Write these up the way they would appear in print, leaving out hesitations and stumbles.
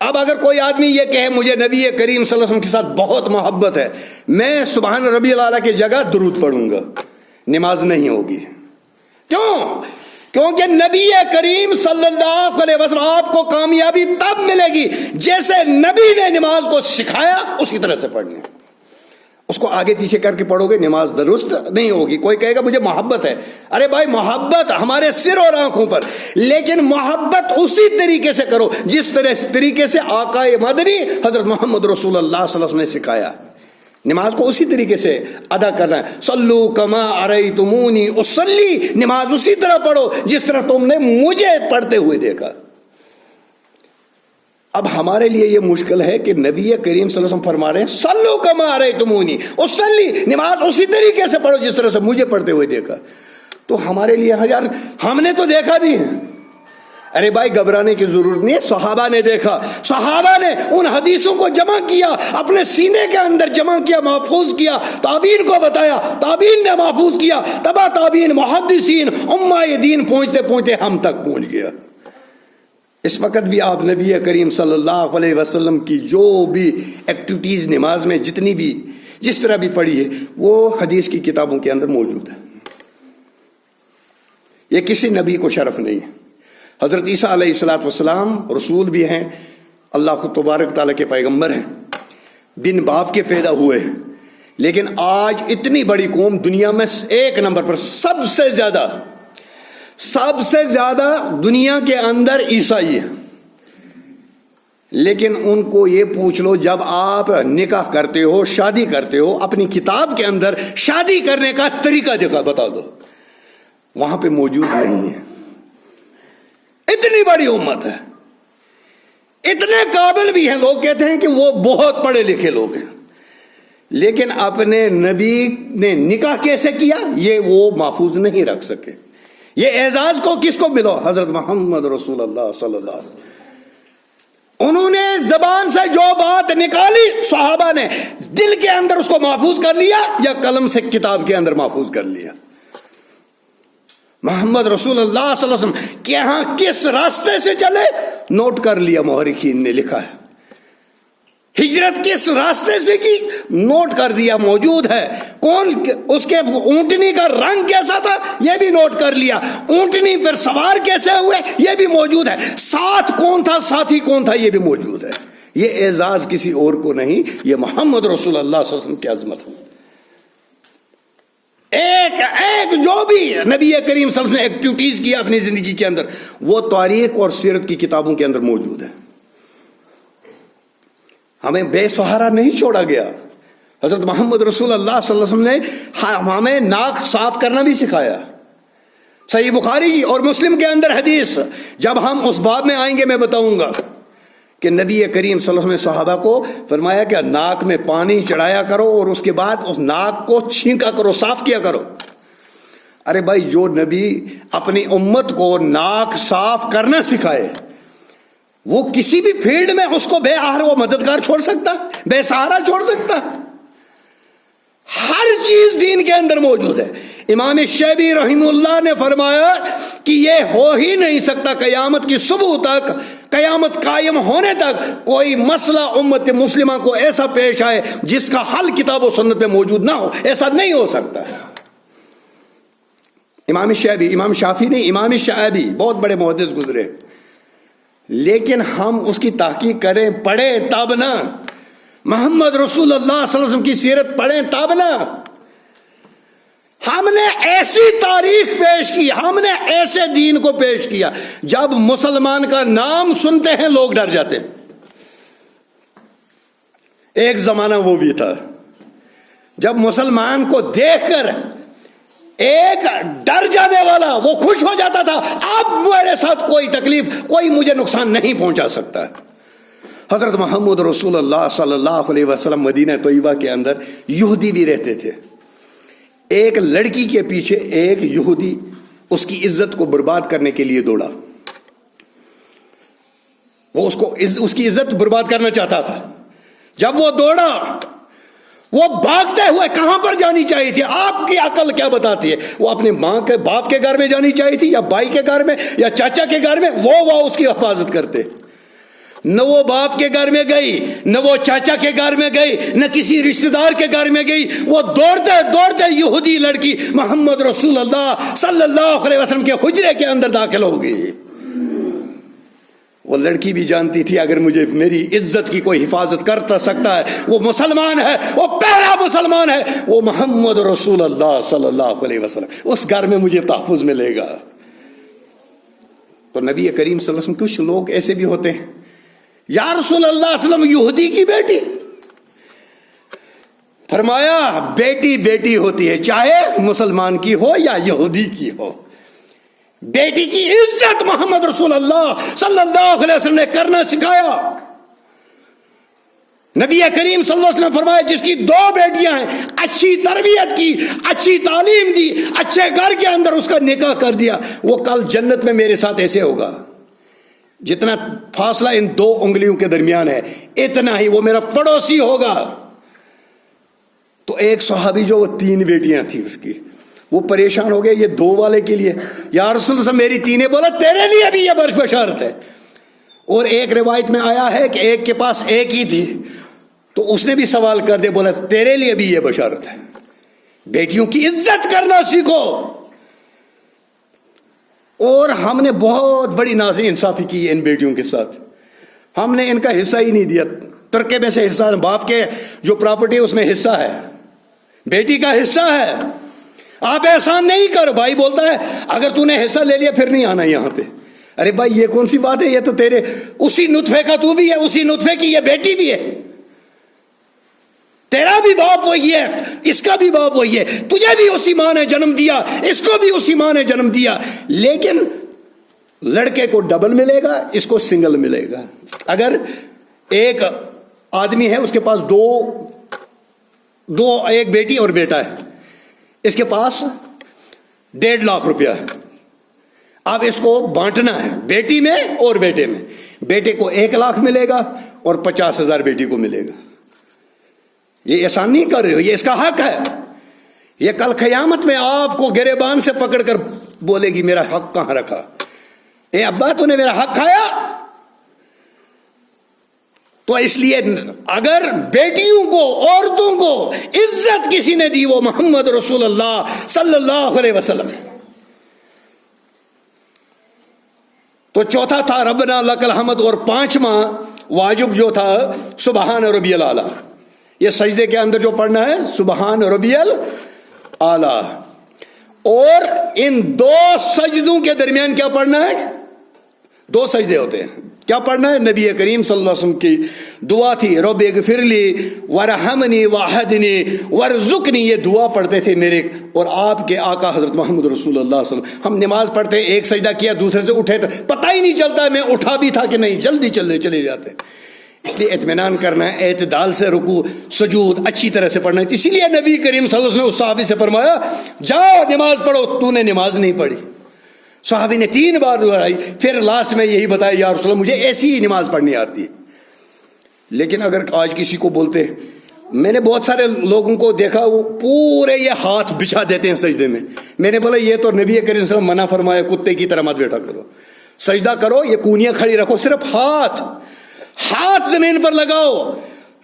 اب اگر کوئی آدمی یہ کہے مجھے نبی کریم صلی اللہ علیہ وسلم کے ساتھ بہت محبت ہے، میں سبحان ربی الاعلیٰ کی جگہ درود پڑھوں گا، نماز نہیں ہوگی۔ کیوں؟ کیونکہ نبی کریم صلی اللہ علیہ وسلم آپ کو کامیابی تب ملے گی جیسے نبی نے نماز کو سکھایا اسی طرح سے پڑھنی۔ اس کو آگے پیچھے کر کے پڑھو گے نماز درست نہیں ہوگی۔ کوئی کہے گا مجھے محبت ہے، ارے بھائی محبت ہمارے سر اور آنکھوں پر، لیکن محبت اسی طریقے سے کرو جس طریقے سے آقا مدنی حضرت محمد رسول اللہ صلی اللہ علیہ وسلم نے سکھایا۔ نماز کو اسی طریقے سے ادا کرنا ہے۔ صلو کما ارایتمونی اصلی، نماز اسی طرح پڑھو جس طرح تم نے مجھے پڑھتے ہوئے دیکھا۔ اب ہمارے لیے یہ مشکل ہے کہ نبی کریم صلی اللہ علیہ وسلم فرما رہے ہیں صلو کما ارایتمونی اصلی، نماز اسی طریقے سے پڑھو جس طرح سے مجھے پڑھتے ہوئے دیکھا۔ تو ہمارے لیے یار ہم نے تو دیکھا بھی ہے، ارے بھائی گھبرانے کی ضرورت نہیں ہے، صحابہ نے دیکھا، صحابہ نے ان حدیثوں کو جمع کیا، اپنے سینے کے اندر جمع کیا، محفوظ کیا، تابعین کو بتایا، تابعین نے محفوظ کیا، تبع تابعین، محدثین، امہ دین، پہنچتے پہنچتے ہم تک پہنچ گیا۔ اس وقت بھی آپ نبی کریم صلی اللہ علیہ وسلم کی جو بھی ایکٹیویٹیز نماز میں جتنی بھی جس طرح بھی پڑھی ہے وہ حدیث کی کتابوں کے اندر موجود ہے۔ یہ کسی نبی کو شرف نہیں ہے۔ حضرت عیسیٰ علیہ السلام رسول بھی ہیں، اللہ خود تبارک تعالیٰ کے پیغمبر ہیں، بن باپ کے پیدا ہوئے ہیں، لیکن آج اتنی بڑی قوم دنیا میں ایک نمبر پر سب سے زیادہ دنیا کے اندر عیسائی ہیں، لیکن ان کو یہ پوچھ لو جب آپ نکاح کرتے ہو، شادی کرتے ہو، اپنی کتاب کے اندر شادی کرنے کا طریقہ بتا دو، وہاں پہ موجود نہیں ہے۔ اتنی بڑی امت ہے، اتنے قابل بھی ہیں، لوگ کہتے ہیں کہ وہ بہت پڑھے لکھے لوگ ہیں، لیکن اپنے نبی نے نکاح کیسے کیا یہ وہ محفوظ نہیں رکھ سکے۔ یہ اعزاز کو کس کو ملا؟ حضرت محمد رسول اللہ صلی اللہ علیہ وسلم۔ انہوں نے زبان سے جو بات نکالی صحابہ نے دل کے اندر اس کو محفوظ کر لیا یا قلم سے کتاب کے اندر محفوظ کر لیا۔ محمد رسول اللہ صلی اللہ علیہ وسلم کہ ہاں کس راستے سے چلے نوٹ کر لیا، مورخین نے لکھا ہے۔ ہجرت کس راستے سے کی نوٹ کر دیا، موجود ہے۔ کون اس کے اونٹنی کا رنگ کیسا تھا یہ بھی نوٹ کر لیا، اونٹنی پر سوار کیسے ہوئے یہ بھی موجود ہے، ساتھ کون تھا، ساتھی کون تھا یہ بھی موجود ہے۔ یہ اعزاز کسی اور کو نہیں، یہ محمد رسول اللہ صلی اللہ علیہ وسلم کی عظمت ہے۔ ایک جو بھی نبی کریم صلی اللہ علیہ وسلم نے ایکٹیویٹیز کیا اپنی زندگی کے اندر وہ تاریخ اور سیرت کی کتابوں کے اندر موجود ہے۔ ہمیں بے سہارا نہیں چھوڑا گیا۔ حضرت محمد رسول اللہ صلی اللہ علیہ وسلم نے ہمیں ناک صاف کرنا بھی سکھایا۔ صحیح بخاری اور مسلم کے اندر حدیث، جب ہم اس باب میں آئیں گے میں بتاؤں گا کہ نبی کریم صلی اللہ علیہ وسلم نے صحابہ کو فرمایا کہ ناک میں پانی چڑھایا کرو اور اس کے بعد اس ناک کو چھینکا کرو، صاف کیا کرو۔ ارے بھائی جو نبی اپنی امت کو ناک صاف کرنا سکھائے وہ کسی بھی فیلڈ میں اس کو بے آہر و مددگار چھوڑ سکتا، بے سہارا چھوڑ سکتا؟ ہر چیز دین کے اندر موجود ہے۔ امام شعبی رحمہ اللہ نے فرمایا کہ یہ ہو ہی نہیں سکتا قیامت کی صبح تک، قیامت قائم ہونے تک کوئی مسئلہ امت مسلمہ کو ایسا پیش آئے جس کا حل کتاب و سنت میں موجود نہ ہو، ایسا نہیں ہو سکتا۔ امام شعبی، امام شافعی نہیں، امام شعبی بہت بڑے محدث گزرے، لیکن ہم اس کی تحقیق کریں، پڑھیں تب نہ، محمد رسول اللہ صلی اللہ علیہ وسلم کی سیرت پڑھیں تب نہ۔ ہم نے ایسی تاریخ پیش کی، ہم نے ایسے دین کو پیش کیا، جب مسلمان کا نام سنتے ہیں لوگ ڈر جاتے ہیں۔ ایک زمانہ وہ بھی تھا جب مسلمان کو دیکھ کر ایک ڈر جانے والا وہ خوش ہو جاتا تھا، اب میرے ساتھ کوئی تکلیف، کوئی مجھے نقصان نہیں پہنچا سکتا۔ حضرت محمد رسول اللہ صلی اللہ علیہ وسلم مدینہ طیبہ کے اندر یہودی بھی رہتے تھے۔ ایک لڑکی کے پیچھے ایک یہودی اس کی عزت کو برباد کرنے کے لیے دوڑا، وہ اس کی عزت برباد کرنا چاہتا تھا۔ جب وہ دوڑا وہ بھاگتے ہوئے کہاں پر جانی چاہیے تھی؟ آپ کی عقل کیا بتاتی ہے؟ وہ اپنے ماں کے باپ کے گھر میں جانی چاہیے تھی، یا بھائی کے گھر میں، یا چاچا کے گھر میں، وہ اس کی حفاظت کرتے۔ نہ وہ باپ کے گھر میں گئی، نہ وہ چاچا کے گھر میں گئی، نہ کسی رشتہ دار کے گھر میں گئی، وہ دوڑتے دوڑتے یہودی لڑکی محمد رسول اللہ صلی اللہ علیہ وسلم کے حجرے کے اندر داخل ہو گئی۔ وہ لڑکی بھی جانتی تھی اگر مجھے میری عزت کی کوئی حفاظت کر سکتا ہے وہ مسلمان ہے، وہ پہلا مسلمان ہے، وہ محمد رسول اللہ صلی اللہ علیہ وسلم، اس گھر میں مجھے تحفظ ملے گا۔ تو نبی کریم صلی اللہ علیہ وسلم، کچھ لوگ ایسے بھی ہوتے ہیں، یا رسول اللہ صلی اللہ علیہ وسلم یہودی کی بیٹی، فرمایا بیٹی بیٹی ہوتی ہے، چاہے مسلمان کی ہو یا یہودی کی ہو، بیٹی کی عزت محمد رسول اللہ صلی اللہ علیہ وسلم نے کرنا سکھایا۔ نبی کریم صلی اللہ علیہ وسلم فرمایا جس کی 2 بیٹیاں ہیں، اچھی تربیت کی، اچھی تعلیم دی، اچھے گھر کے اندر اس کا نکاح کر دیا، وہ کل جنت میں میرے ساتھ ایسے ہوگا جتنا فاصلہ ان 2 انگلیوں کے درمیان ہے، اتنا ہی وہ میرا پڑوسی ہوگا۔ تو ایک صحابی جو وہ 3 بیٹیاں تھیں اس کی، وہ پریشان ہو گئے یہ 2 والے کے لیے، یا رسول اللہ میری 3، بولا تیرے لیے بھی یہ بشارت ہے۔ اور ایک روایت میں آیا ہے کہ ایک کے پاس ایک ہی تھی، تو اس نے بھی سوال کر دیا، بولا تیرے لیے بھی یہ بشارت ہے۔ بیٹیوں کی عزت کرنا سیکھو۔ اور ہم نے بہت بڑی ناز انصافی کی ان بیٹیوں کے ساتھ، ہم نے ان کا حصہ ہی نہیں دیا، ترکے میں سے حصہ، باپ کے جو پراپرٹی اس میں حصہ ہے، بیٹی کا حصہ ہے۔ آپ احسان نہیں کر، بھائی بولتا ہے اگر تو نے حصہ لے لیا پھر نہیں آنا یہاں پہ۔ ارے بھائی یہ کون سی بات ہے، یہ تو تیرے اسی نطفے کا تو بھی ہے، اسی نطفے کی یہ بیٹی بھی ہے، تیرا بھی باپ وہی ہے، اس کا بھی باپ وہی ہے، تجھے بھی اسی ماں نے جنم دیا، اس کو بھی اسی ماں نے جنم دیا، لیکن لڑکے کو ڈبل ملے گا، اس کو سنگل ملے گا۔ اگر ایک آدمی ہے اس کے پاس دو ایک بیٹی اور بیٹا ہے، اس کے پاس 1.5 لاکھ روپیہ ہے، اب اس کو بانٹنا ہے بیٹی میں اور بیٹے میں، بیٹے کو 1 لاکھ ملے گا اور 50,000 بیٹی کو ملے گا۔ یہ احسان نہیں کر رہے ہو، یہ اس کا حق ہے۔ یہ کل قیامت میں آپ کو گریبان سے پکڑ کر بولے گی میرا حق کہاں رکھا، اے ابا تو نے میرا حق کھایا۔ تو اس لیے اگر بیٹیوں کو، عورتوں کو عزت کسی نے دی وہ محمد رسول اللہ صلی اللہ علیہ وسلم۔ تو چوتھا تھا ربنا لک الحمد، اور 5واں واجب جو تھا سبحان ربی الاعلیٰ، یہ سجدے کے اندر جو پڑھنا ہے سبحان ربی الاعلیٰ۔ اور ان 2 سجدوں کے درمیان کیا پڑھنا ہے؟ 2 سجدے ہوتے ہیں، کیا پڑھنا ہے؟ نبی کریم صلی اللہ علیہ وسلم کی دعا تھی رب اغفر لی ورحمنی واہدنی ورزقنی، یہ دعا پڑھتے تھے میرے اور آپ کے آقا حضرت محمد رسول اللہ صلی اللہ علیہ وسلم۔ ہم نماز پڑھتے ایک سجدہ کیا دوسرے سے اٹھے تو پتہ ہی نہیں چلتا میں اٹھا بھی تھا کہ نہیں، جلدی چلے جاتے۔ اس لیے اطمینان کرنا ہے، اعتدال سے رکوع سجود اچھی طرح سے پڑھنا ہے۔ اسی لیے نبی کریم صلی اللہ علیہ وسلم نے اس صحابی سے فرمایا جاؤ نماز پڑھو، تو نے نماز نہیں پڑھی۔ صحابی نے 3 بار دہرائی، پھر لاسٹ میں یہی بتایا یا رسول اللہ مجھے ایسی ہی نماز پڑھنی آتی ہے۔ لیکن اگر آج کسی کو بولتے، میں نے بہت سارے لوگوں کو دیکھا وہ پورے یہ ہاتھ بچھا دیتے ہیں سجدے میں، میں نے بولا یہ تو نبی کریم صلی اللہ علیہ وسلم منع فرمایا کتے کی طرح مت بیٹھا کرو، سجدہ کرو یہ کونیاں کھڑی رکھو، صرف ہاتھ زمین پر لگاؤ،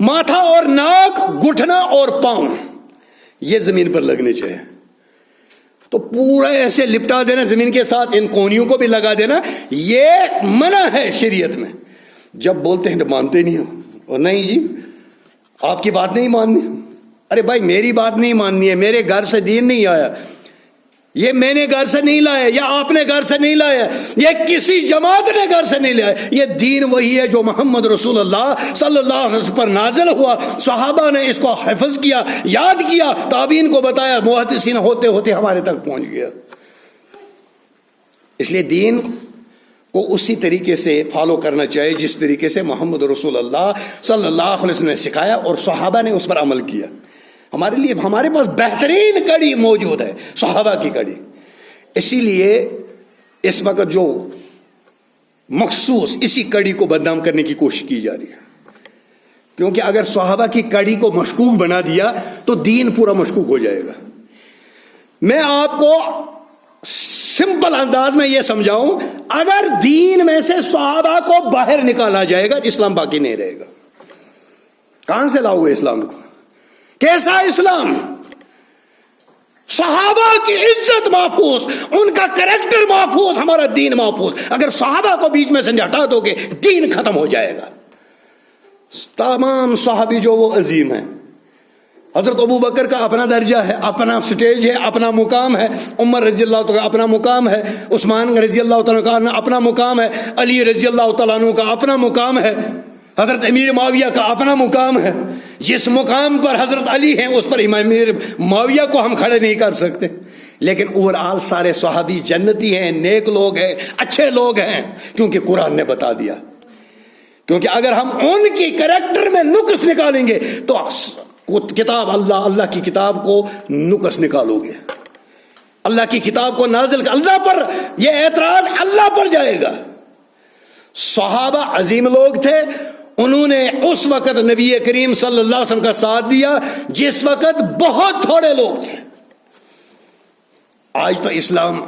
ماتھا اور ناک، گھٹنا اور پاؤں یہ زمین پر لگنے چاہیے۔ تو پورا ایسے لپٹا دینا زمین کے ساتھ، ان کونیوں کو بھی لگا دینا، یہ منع ہے شریعت میں۔ جب بولتے ہیں تو مانتے نہیں ہو، اور نہیں جی آپ کی بات نہیں ماننی، ارے بھائی میری بات نہیں ماننی ہے، میرے گھر سے دین نہیں آیا، یہ میں نے گھر سے نہیں لایا، یا آپ نے گھر سے نہیں لایا، یہ کسی جماعت نے گھر سے نہیں لایا، یہ دین وہی ہے جو محمد رسول اللہ صلی اللہ علیہ وسلم پر نازل ہوا، صحابہ نے اس کو حفظ کیا، یاد کیا، تابعین کو بتایا، محدثین ہوتے ہوتے ہمارے تک پہنچ گیا۔ اس لیے دین کو اسی طریقے سے فالو کرنا چاہیے جس طریقے سے محمد رسول اللہ صلی اللہ علیہ وسلم نے سکھایا اور صحابہ نے اس پر عمل کیا۔ ہمارے لیے ہمارے پاس بہترین کڑی موجود ہے، صحابہ کی کڑی۔ اسی لیے اس وقت جو مخصوص اسی کڑی کو بدنام کرنے کی کوشش کی جا رہی ہے، کیونکہ اگر صحابہ کی کڑی کو مشکوک بنا دیا تو دین پورا مشکوک ہو جائے گا۔ میں آپ کو سمپل انداز میں یہ سمجھاؤں، اگر دین میں سے صحابہ کو باہر نکالا جائے گا اسلام باقی نہیں رہے گا۔ کہاں سے لاؤ گے اسلام کو؟ کیسا اسلام؟ صحابہ کی عزت محفوظ، ان کا کریکٹر محفوظ، ہمارا دین محفوظ۔ اگر صحابہ کو بیچ میں سے ہٹا دو گے دین ختم ہو جائے گا۔ تمام صحابی جو وہ عظیم ہیں، حضرت ابو بکر کا اپنا درجہ ہے، اپنا سٹیج ہے، اپنا مقام ہے، عمر رضی اللہ تعالیٰ کا اپنا مقام ہے، عثمان رضی اللہ تعالیٰ کا اپنا مقام ہے، علی رضی اللہ تعالیٰ عنہ کا اپنا مقام ہے، حضرت امیر معاویہ کا اپنا مقام ہے۔ جس مقام پر حضرت علی ہیں اس پر امیر معاویہ کو ہم کھڑے نہیں کر سکتے، لیکن اوور آل سارے صحابی جنتی ہیں، نیک لوگ ہیں، اچھے لوگ ہیں، کیونکہ قرآن نے بتا دیا۔ کیونکہ اگر ہم ان کی کریکٹر میں نقص نکالیں گے تو کتاب اللہ کی کتاب کو نقص نکالو گے، اللہ کی کتاب کو نازل اللہ پر، یہ اعتراض اللہ پر جائے گا۔ صحابہ عظیم لوگ تھے، انہوں نے اس وقت نبی کریم صلی اللہ علیہ وسلم کا ساتھ دیا جس وقت بہت تھوڑے لوگ تھے۔ آج تو اسلام،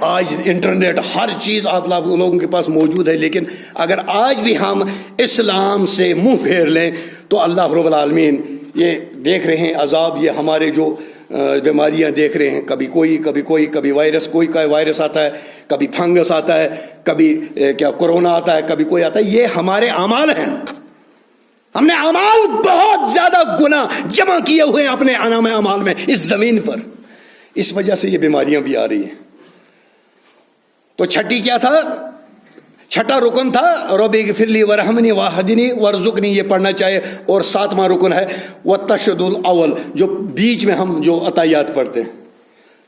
آج انٹرنیٹ، ہر چیز آپ لوگوں کے پاس موجود ہے، لیکن اگر آج بھی ہم اسلام سے منہ پھیر لیں تو اللہ رب العالمین یہ دیکھ رہے ہیں عذاب، یہ ہمارے جو بیماریاں دیکھ رہے ہیں، کبھی کوئی کبھی وائرس، کوئی کا وائرس آتا ہے، کبھی فنگس آتا ہے، کبھی کورونا آتا ہے، کبھی کوئی آتا ہے، یہ ہمارے اعمال ہیں۔ ہم نے اعمال بہت زیادہ گناہ جمع کیے ہوئے ہیں اپنے انام اعمال میں اس زمین پر، اس وجہ سے یہ بیماریاں بھی آ رہی ہیں۔ تو چھٹی کیا تھا؟ چھٹا رکن تھا ربی اغفر لی ورحمنی واہدنی وارزقنی، یہ پڑھنا چاہیے۔ اور ساتواں رکن ہے والتشہد الاول، جو بیچ میں ہم جو عطیات پڑھتے ہیں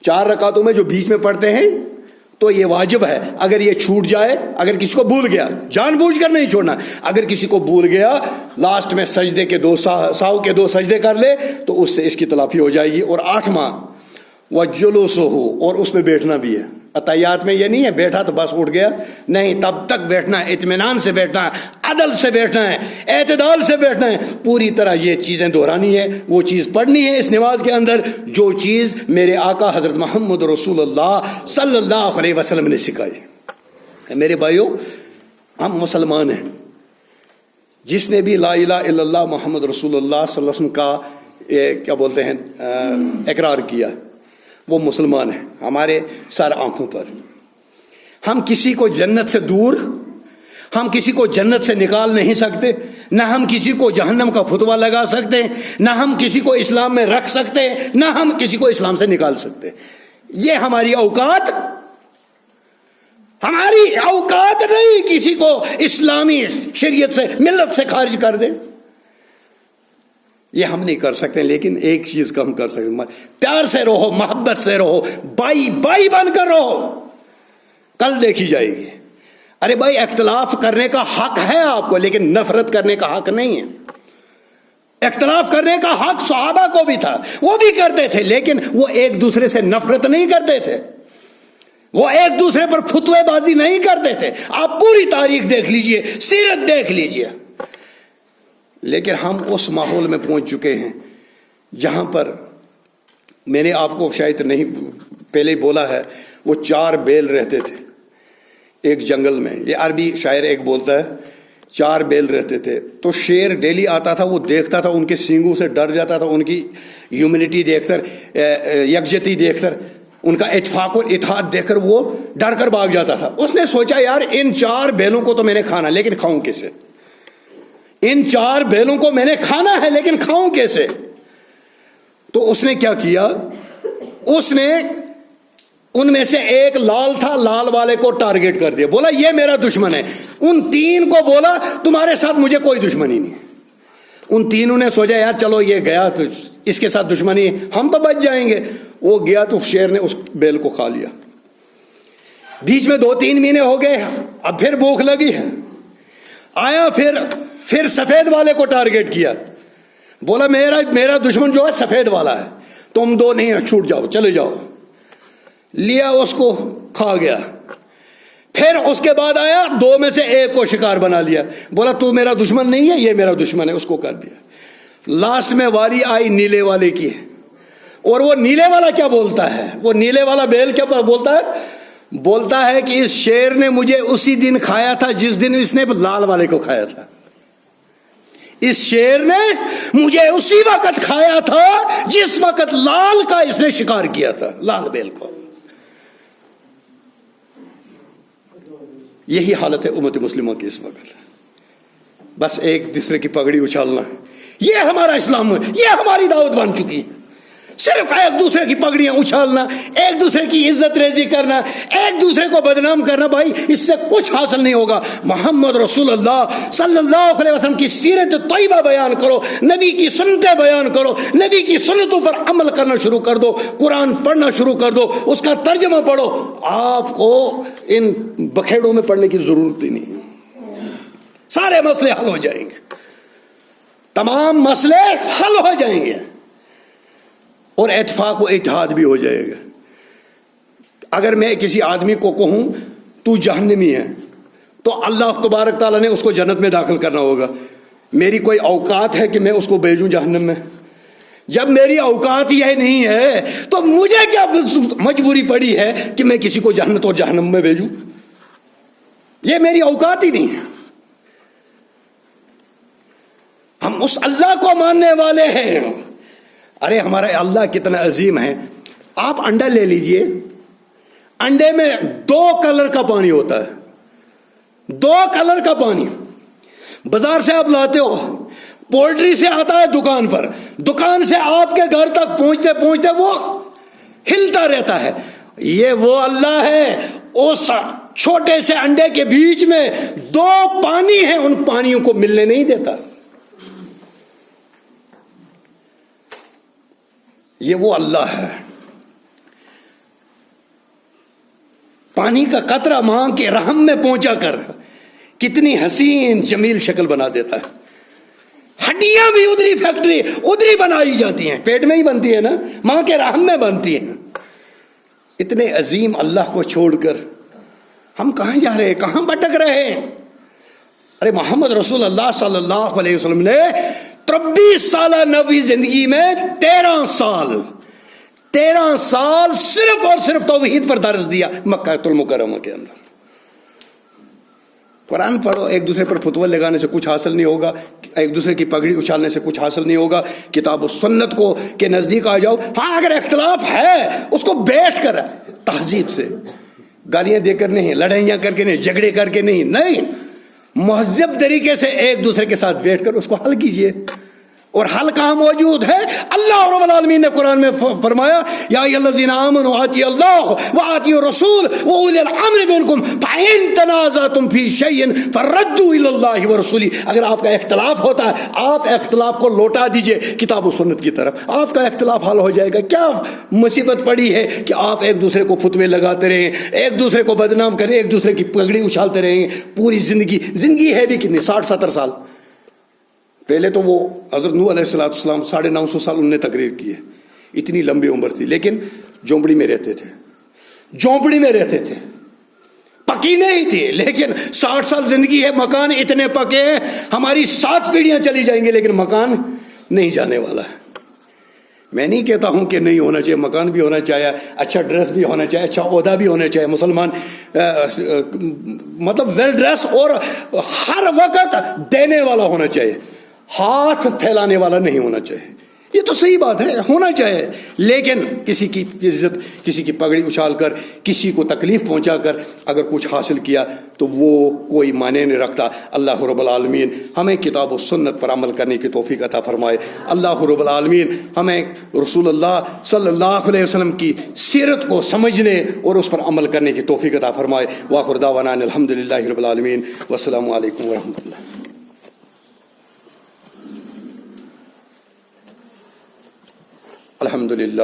4 رکعتوں میں جو بیچ میں پڑھتے ہیں، تو یہ واجب ہے۔ اگر یہ چھوٹ جائے، اگر کسی کو بھول گیا، جان بوجھ کر نہیں چھوڑنا، اگر کسی کو بھول گیا لاسٹ میں سجدے کے 2 ساو کے 2 سجدے کر لے تو اس سے اس کی تلافی ہو جائے گی۔ اور 8واں وجلوسہ، اور اس میں بیٹھنا بھی ہے۔ عطیات میں یہ نہیں ہے بیٹھا تو بس اٹھ گیا، نہیں، تب تک بیٹھنا ہے، اطمینان سے بیٹھنا ہے، عدل سے بیٹھنا ہے، اعتدال سے بیٹھنا ہے، پوری طرح یہ چیزیں دہرانی ہے، وہ چیز پڑھنی ہے اس نماز کے اندر جو چیز میرے آقا حضرت محمد رسول اللہ صلی اللہ علیہ وسلم نے سکھائی۔ میرے بھائیوں، ہم مسلمان ہیں، جس نے بھی لا الہ الا اللہ محمد رسول اللہ صلی اللہ علیہ وسلم کا کیا بولتے ہیں اقرار کیا، وہ مسلمان ہے۔ ہمارے سر آنکھوں پر ہم کسی کو جنت سے دور، ہم کسی کو جنت سے نکال نہیں سکتے، نہ ہم کسی کو جہنم کا فتوا لگا سکتے، نہ ہم کسی کو اسلام میں رکھ سکتے، نہ ہم کسی کو اسلام سے نکال سکتے۔ یہ ہماری اوقات نہیں کسی کو اسلامی شریعت سے، ملت سے خارج کر دے، یہ ہم نہیں کر سکتے۔ لیکن ایک چیز کا ہم کر سکتے، پیار سے رہو، محبت سے رہو، بائی بن کر رہو، کل دیکھی جائے گی۔ ارے بھائی، اختلاف کرنے کا حق ہے آپ کو، لیکن نفرت کرنے کا حق نہیں ہے۔ اختلاف کرنے کا حق صحابہ کو بھی تھا، وہ بھی کرتے تھے، لیکن وہ ایک دوسرے سے نفرت نہیں کرتے تھے، وہ ایک دوسرے پر فتوے بازی نہیں کرتے تھے۔ آپ پوری تاریخ دیکھ لیجئے، سیرت دیکھ لیجئے۔ لیکن ہم اس ماحول میں پہنچ چکے ہیں جہاں پر میں نے آپ کو شاید نہیں پہلے بولا ہے، وہ 4 بیل رہتے تھے ایک جنگل میں۔ یہ عربی شاعر ایک بولتا ہے 4 بیل رہتے تھے، تو شیر ڈیلی آتا تھا، وہ دیکھتا تھا، ان کے سینگوں سے ڈر جاتا تھا، ان کی ہیومنٹی دیکھ کر، یکجہتی دیکھ کر، ان کا اتفاق و اتحاد دیکھ کر وہ ڈر کر بھاگ جاتا تھا۔ اس نے سوچا یار ان 4 بیلوں کو تو میں نے کھانا، لیکن کھاؤں کیسے؟ ان 4 بیلوں کو میں نے کھانا ہے، لیکن کھاؤں کیسے؟ تو اس نے کیا کیا، اس نے ان میں سے ایک لال تھا، لال والے کو ٹارگٹ کر دیا، بولا یہ میرا دشمن ہے۔ ان 3 کو بولا تمہارے ساتھ مجھے کوئی دشمنی نہیں ہے۔ ان تینوں نے سوچا یار چلو یہ گیا تو اس کے ساتھ دشمنی، ہم تو بچ جائیں گے۔ وہ گیا تو شیر نے اس بیل کو کھا لیا۔ بیچ میں 2-3 مہینے ہو گئے، اب پھر بھوک لگی ہے، آیا پھر سفید والے کو ٹارگٹ کیا، بولا میرا دشمن جو ہے سفید والا ہے، تم 2 نہیں چھوٹ جاؤ، چلے جاؤ۔ لیا، اس کو کھا گیا۔ پھر اس کے بعد آیا، 2 میں سے ایک کو شکار بنا لیا، بولا تو میرا دشمن نہیں ہے، یہ میرا دشمن ہے، اس کو کر دیا۔ لاسٹ میں واری آئی نیلے والے کی، اور وہ نیلے والا کیا بولتا ہے، وہ نیلے والا بیل کیا بولتا ہے، بولتا ہے کہ اس شیر نے مجھے اسی دن کھایا تھا جس دن اس نے لال والے کو کھایا تھا. اس شیر نے مجھے اسی وقت کھایا تھا جس وقت لال کا اس نے شکار کیا تھا, لال بیل کو. یہی حالت ہے امت مسلموں کی اس وقت. بس ایک دوسرے کی پگڑی اچھالنا, یہ ہمارا اسلام ہے, یہ ہماری دعوت بن چکی ہے. صرف ایک دوسرے کی پگڑیاں اچھالنا, ایک دوسرے کی عزت ریزی کرنا, ایک دوسرے کو بدنام کرنا, بھائی اس سے کچھ حاصل نہیں ہوگا. محمد رسول اللہ صلی اللہ علیہ وسلم کی سیرت طیبہ بیان کرو, نبی کی سنتیں بیان کرو, نبی کی سنتوں پر عمل کرنا شروع کر دو, قرآن پڑھنا شروع کر دو, اس کا ترجمہ پڑھو. آپ کو ان بکھیڑوں میں پڑھنے کی ضرورت ہی نہیں, سارے مسئلے حل ہو جائیں گے, تمام مسئلے حل ہو جائیں گے, اور اتفاق و اتحاد بھی ہو جائے گا. اگر میں کسی آدمی کو کہوں تو جہنمی ہے تو اللہ تبارک تعالیٰ نے اس کو جنت میں داخل کرنا ہوگا. میری کوئی اوقات ہے کہ میں اس کو بھیجوں جہنم میں؟ جب میری اوقات یہ نہیں ہے تو مجھے کیا مجبوری پڑی ہے کہ میں کسی کو جنت اور جہنم میں بھیجوں؟ یہ میری اوقات ہی نہیں ہے. ہم اس اللہ کو ماننے والے ہیں. ارے ہمارا اللہ کتنا عظیم ہے. آپ انڈا لے لیجئے, انڈے میں 2 کلر کا پانی ہوتا ہے, 2 کلر کا پانی. بازار سے آپ لاتے ہو, پولٹری سے آتا ہے دکان پر, دکان سے آپ کے گھر تک پہنچتے پہنچتے وہ ہلتا رہتا ہے. یہ وہ اللہ ہے, اس چھوٹے سے انڈے کے بیچ میں 2 پانی ہیں, ان پانیوں کو ملنے نہیں دیتا. یہ وہ اللہ ہے. پانی کا قطرہ ماں کے رحم میں پہنچا کر کتنی حسین جمیل شکل بنا دیتا ہے. ہڈیاں بھی ادھری فیکٹری ادھری بنائی جاتی ہیں, پیٹ میں ہی بنتی ہے نا, ماں کے رحم میں بنتی ہیں. اتنے عظیم اللہ کو چھوڑ کر ہم کہاں جا رہے ہیں, کہاں بھٹک رہے ہیں؟ ارے محمد رسول اللہ صلی اللہ علیہ وسلم نے 23 سالہ نبوی زندگی میں 13 سال صرف اور صرف توحید پر درس دیا مکہ المکرمہ کے اندر. قرآن پڑھو, ایک دوسرے پر فتوی لگانے سے کچھ حاصل نہیں ہوگا, ایک دوسرے کی پگڑی اچھالنے سے کچھ حاصل نہیں ہوگا. کتاب و سنت کو کے نزدیک آ جاؤ. ہاں اگر اختلاف ہے اس کو بیٹھ کر تہذیب سے, گالیاں دے کر نہیں, لڑائیاں کر کے نہیں, جھگڑے کر کے نہیں, مہذب طریقے سے ایک دوسرے کے ساتھ بیٹھ کر اس کو حل کیجئے. اور حل کہاں موجود ہے؟ اللہ رب العالمین نے قرآن میں فرمایا یا ایھا الذین آمنوا اطیعوا اللہ واطیعوا الرسول واولی الامر منکم فإن تنازعتم فی شیء فردوا الی اللہ ورسولہ. اگر آپ کا اختلاف ہوتا ہے, آپ اختلاف کو لوٹا دیجئے کتاب و سنت کی طرف, آپ کا اختلاف حل ہو جائے گا. کیا مصیبت پڑی ہے کہ آپ ایک دوسرے کو فتوے لگاتے رہیں, ایک دوسرے کو بدنام کریں, ایک دوسرے کی پگڑی اچھالتے رہیں پوری زندگی ہے بھی کتنی 60-70 سال. پہلے تو وہ حضرت نوح علیہ السلام 950 سال انہوں نے تقریر کی ہے, اتنی لمبی عمر تھی, لیکن جھونپڑی میں رہتے تھے, پکی نہیں تھی, لیکن 60 سال زندگی ہے, مکان اتنے پکے ہیں, ہماری 7 پیڑھیاں چلی جائیں گے لیکن مکان نہیں جانے والا ہے. میں نہیں کہتا ہوں کہ نہیں ہونا چاہیے, مکان بھی ہونا چاہیے, اچھا ڈریس بھی ہونا چاہیے, اچھا عہدہ بھی ہونا چاہیے, مسلمان مطلب ویل ڈریس اور ہر وقت دینے والا ہونا چاہیے, ہاتھ پھیلانے والا نہیں ہونا چاہیے. یہ تو صحیح بات ہے, ہونا چاہیے, لیکن کسی کی عزت, کسی کی پگڑی اچھال کر, کسی کو تکلیف پہنچا کر اگر کچھ حاصل کیا تو وہ کوئی معنی نہیں رکھتا. اللہ رب العالمین ہمیں کتاب و سنت پر عمل کرنے کی توفیق عطا فرمائے. اللہ رب العالمین ہمیں رسول اللہ صلی اللہ علیہ وسلم کی سیرت کو سمجھنے اور اس پر عمل کرنے کی توفیق عطا فرمائے. وآخر دعوانا الحمدللہ رب العالمین, والسلام علیکم ورحمۃ اللہ. الحمدللہ